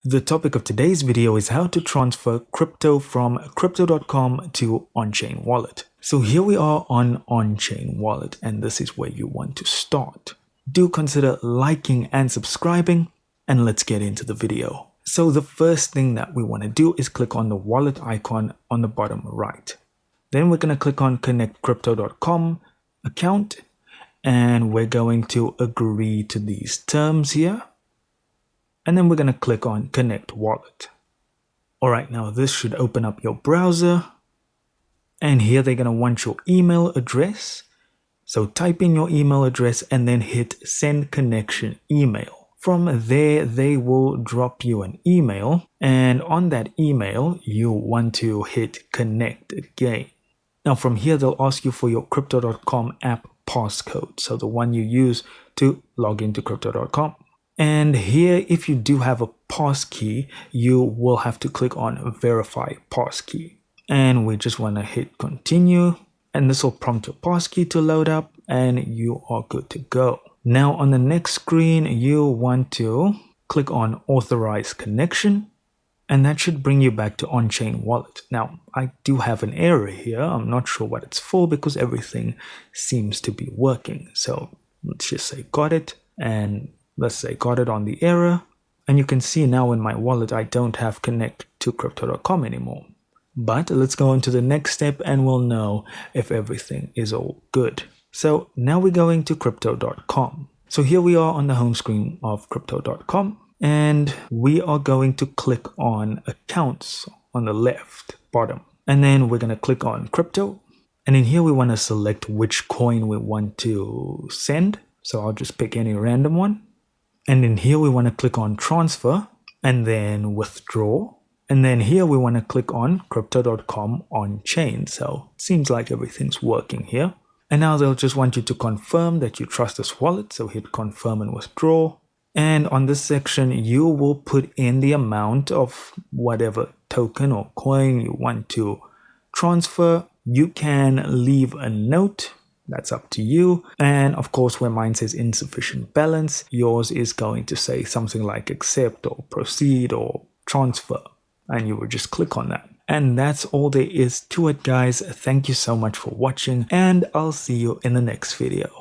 The topic of today's video is how to transfer crypto from crypto.com to OnChain wallet. So here we are on OnChain wallet, and this is where you want to start. Do consider liking and subscribing, and let's get into the video. So the first thing that we want to do is click on the wallet icon on the bottom right. Then we're going to click on connect crypto.com account, and we're going to agree to these terms here. And then we're going to click on connect wallet. All right, now this should open up your browser. And here they're going to want your email address. So type in your email address and then hit send connection email. From there, they will drop you an email. And on that email, you want to hit connect again. Now from here, they'll ask you for your crypto.com app passcode. So the one you use to log into crypto.com. And here, if you do have a passkey, you will have to click on verify passkey. And we just want to hit continue. And this will prompt your passkey to load up and you are good to go. Now on the next screen, you want to click on authorize connection. And that should bring you back to OnChain wallet. Now, I do have an error here. I'm not sure what it's for because everything seems to be working. So let's just say got it. And let's say got it on the error. And you can see now in my wallet, I don't have connect to crypto.com anymore. But let's go on to the next step and we'll know if everything is all good. So now we're going to crypto.com. So here we are on the home screen of crypto.com. And we are going to click on accounts on the left bottom. And then we're going to click on crypto. And in here we want to select which coin we want to send. So I'll just pick any random one. And in here, we want to click on transfer and then withdraw. And then here we want to click on crypto.com on chain. So it seems like everything's working here. And now they'll just want you to confirm that you trust this wallet. So hit confirm and withdraw. And on this section, you will put in the amount of whatever token or coin you want to transfer. You can leave a note. That's up to you. And of course, where mine says insufficient balance, yours is going to say something like accept or proceed or transfer. And you would just click on that. And that's all there is to it, guys. Thank you so much for watching, and I'll see you in the next video.